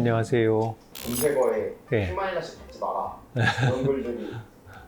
안녕하세요. 검색어에 네. 스마일라식 받지 마라 이런 글들이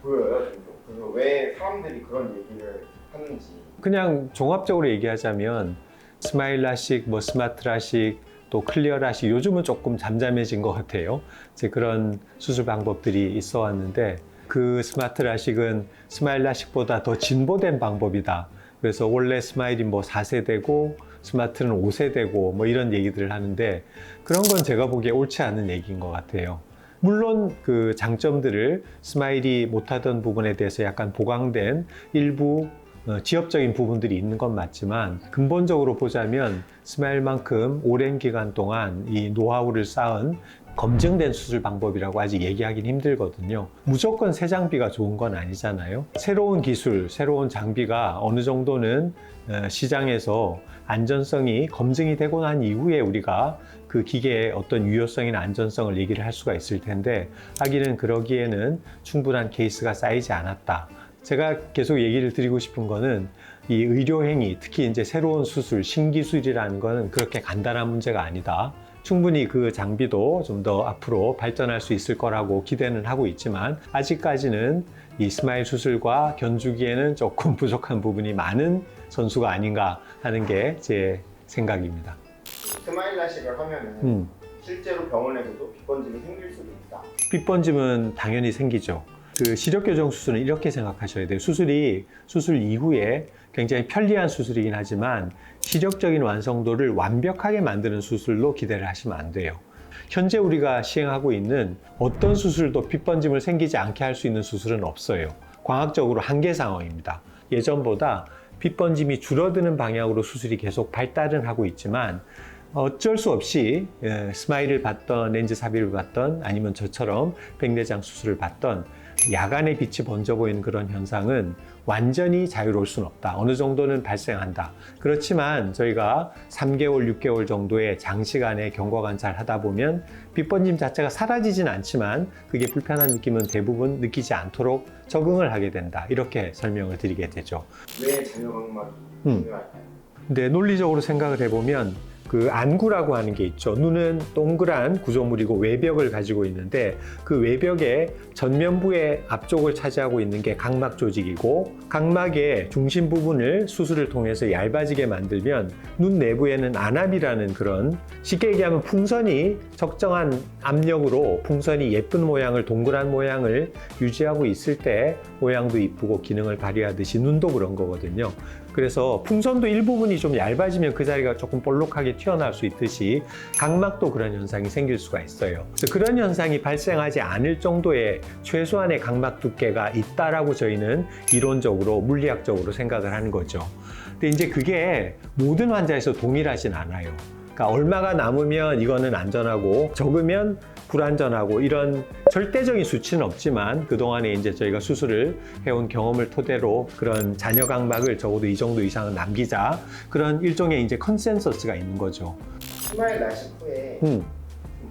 보여요. 종종. 그래서 왜 사람들이 그런 얘기를 하는지. 그냥 종합적으로 얘기하자면 스마일라식, 뭐 스마트라식, 또 클리어라식 요즘은 조금 잠잠해진 것 같아요. 이제 그런 수술 방법들이 있어 왔는데 그 스마트라식은 스마일라식보다 더 진보된 방법이다. 그래서 원래 스마일이 뭐 4세대고 스마트는 5세대고 뭐 이런 얘기들을 하는데 그런 건 제가 보기에 옳지 않은 얘기인 것 같아요. 물론 그 장점들을 스마일이 못하던 부분에 대해서 약간 보강된 일부 지엽적인 부분들이 있는 건 맞지만 근본적으로 보자면 스마일만큼 오랜 기간 동안 이 노하우를 쌓은 검증된 수술 방법이라고 아직 얘기하기는 힘들거든요. 무조건 새 장비가 좋은 건 아니잖아요. 새로운 기술, 새로운 장비가 어느 정도는 시장에서 안전성이 검증이 되고 난 이후에 우리가 그 기계의 어떤 유효성이나 안전성을 얘기를 할 수가 있을 텐데 하기는 그러기에는 충분한 케이스가 쌓이지 않았다. 제가 계속 얘기를 드리고 싶은 거는 이 의료행위, 특히 이제 새로운 수술, 신기술이라는 거는 그렇게 간단한 문제가 아니다. 충분히 그 장비도 좀 더 앞으로 발전할 수 있을 거라고 기대는 하고 있지만 아직까지는 이 스마일 수술과 견주기에는 조금 부족한 부분이 많은 선수가 아닌가 하는 게 제 생각입니다. 스마일라식을 하면은 실제로 병원에서도 빗번짐이 생길 수도 있다. 빗번짐은 당연히 생기죠. 그 시력교정 수술은 이렇게 생각하셔야 돼요. 수술이 수술 이후에 굉장히 편리한 수술이긴 하지만 시력적인 완성도를 완벽하게 만드는 수술로 기대를 하시면 안 돼요. 현재 우리가 시행하고 있는 어떤 수술도 빗번짐을 생기지 않게 할 수 있는 수술은 없어요. 과학적으로 한계 상황입니다. 예전보다 빗번짐이 줄어드는 방향으로 수술이 계속 발달은 하고 있지만 어쩔 수 없이 스마일을 받던 렌즈 삽입을 받던 아니면 저처럼 백내장 수술을 받던 야간에 빛이 번져 보이는 그런 현상은 완전히 자유로울 수는 없다. 어느 정도는 발생한다. 그렇지만 저희가 3개월, 6개월 정도의 장시간의 경과 관찰을 하다 보면 빗번짐 자체가 사라지진 않지만 그게 불편한 느낌은 대부분 느끼지 않도록 적응을 하게 된다. 이렇게 설명을 드리게 되죠. 왜 잔여각막이 중요할까요? 근데 논리적으로 생각을 해보면 그 안구라고 하는 게 있죠. 눈은 동그란 구조물이고 외벽을 가지고 있는데 그 외벽의 전면부의 앞쪽을 차지하고 있는 게 각막 조직이고 각막의 중심 부분을 수술을 통해서 얇아지게 만들면 눈 내부에는 안압이라는 그런 쉽게 얘기하면 풍선이 적정한 압력으로 풍선이 예쁜 모양을 동그란 모양을 유지하고 있을 때 모양도 이쁘고 기능을 발휘하듯이 눈도 그런 거거든요. 그래서 풍선도 일부분이 좀 얇아지면 그 자리가 조금 볼록하게 튀어나올 수 있듯이 각막도 그런 현상이 생길 수가 있어요. 그래서 그런 현상이 발생하지 않을 정도의 최소한의 각막 두께가 있다라고 저희는 이론적으로 물리학적으로 생각을 하는 거죠. 근데 이제 그게 모든 환자에서 동일하진 않아요. 그러니까 얼마가 남으면 이거는 안전하고 적으면 불안전하고 이런 절대적인 수치는 없지만 그동안에 이제 저희가 수술을 해온 경험을 토대로 그런 잔여각막을 적어도 이 정도 이상은 남기자 그런 일종의 이제 컨센서스가 있는 거죠. 스마일라식 후에 좀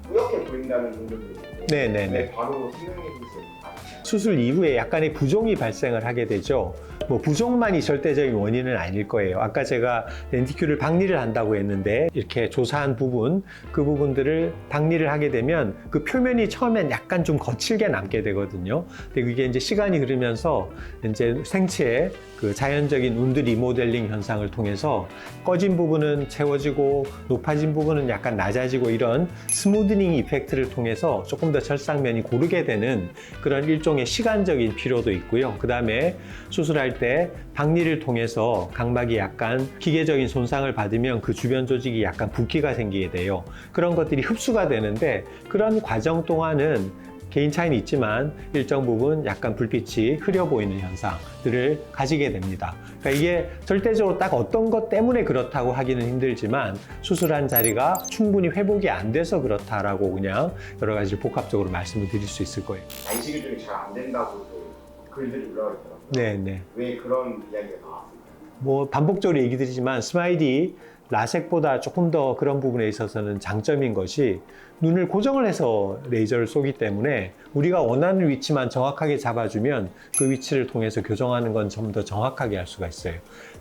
뿌옇게 보인다는 분들도 있는데 네네네. 바로 설명해 주실 수 있나요? 수술 이후에 약간의 부종이 발생을 하게 되죠. 뭐 부종만이 절대적인 원인은 아닐 거예요. 아까 제가 렌티큐를 박리를 한다고 했는데 이렇게 조사한 부분, 그 부분들을 박리를 하게 되면 그 표면이 처음엔 약간 좀 거칠게 남게 되거든요. 근데 그게 이제 시간이 흐르면서 이제 생체의 그 자연적인 운드 리모델링 현상을 통해서 꺼진 부분은 채워지고 높아진 부분은 약간 낮아지고 이런 스무드닝 이펙트를 통해서 조금 더 절상면이 고르게 되는 그런 일종의 시간적인 필요도 있고요. 그 다음에 수술할 때 박리를 통해서 각막이 약간 기계적인 손상을 받으면 그 주변 조직이 약간 붓기가 생기게 돼요. 그런 것들이 흡수가 되는데 그런 과정 동안은 개인 차이는 있지만 일정 부분 약간 불빛이 흐려 보이는 현상들을 가지게 됩니다. 그러니까 이게 절대적으로 딱 어떤 것 때문에 그렇다고 하기는 힘들지만 수술한 자리가 충분히 회복이 안 돼서 그렇다라고 그냥 여러 가지 복합적으로 말씀을 드릴 수 있을 거예요. 안식일 중에 잘 안 된다고 또 글들이 올라와 있더라고요. 네네. 왜 그런 이야기가 나왔을까요? 뭐 반복적으로 얘기 드리지만 스마일이 라섹보다 조금 더 그런 부분에 있어서는 장점인 것이 눈을 고정을 해서 레이저를 쏘기 때문에 우리가 원하는 위치만 정확하게 잡아주면 그 위치를 통해서 교정하는 건 좀 더 정확하게 할 수가 있어요.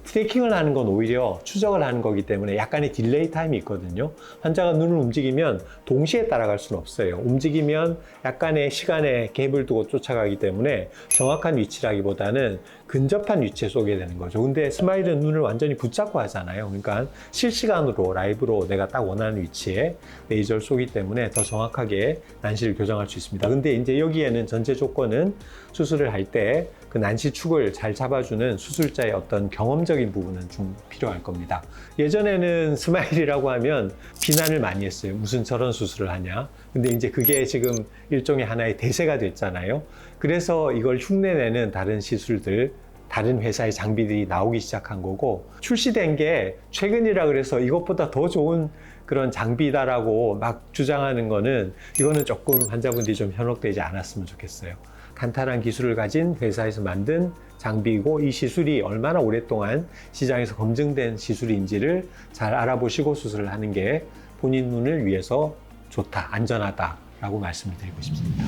트래킹을 하는 건 오히려 추적을 하는 거기 때문에 약간의 딜레이 타임이 있거든요. 환자가 눈을 움직이면 동시에 따라갈 수는 없어요. 움직이면 약간의 시간의 갭을 두고 쫓아가기 때문에 정확한 위치라기보다는 근접한 위치에 쏘게 되는 거죠. 근데 스마일은 눈을 완전히 붙잡고 하잖아요. 그러니까 실시간으로 라이브로 내가 딱 원하는 위치에 레이저를 쏘기 때문에 더 정확하게 난시를 교정할 수 있습니다. 근데 이제 여기에는 전제 조건은 수술을 할 때 그 난시축을 잘 잡아주는 수술자의 어떤 경험적인 부분은 좀 필요할 겁니다. 예전에는 스마일이라고 하면 비난을 많이 했어요. 무슨 저런 수술을 하냐. 근데 이제 그게 지금 일종의 하나의 대세가 됐잖아요. 그래서 이걸 흉내내는 다른 시술들, 다른 회사의 장비들이 나오기 시작한 거고, 출시된 게 최근이라 그래서 이것보다 더 좋은 그런 장비다라고 막 주장하는 거는, 이거는 조금 환자분들이 좀 현혹되지 않았으면 좋겠어요. 간단한 기술을 가진 회사에서 만든 장비이고, 이 시술이 얼마나 오랫동안 시장에서 검증된 시술인지를 잘 알아보시고 수술을 하는 게 본인 눈을 위해서 좋다, 안전하다라고 말씀을 드리고 싶습니다.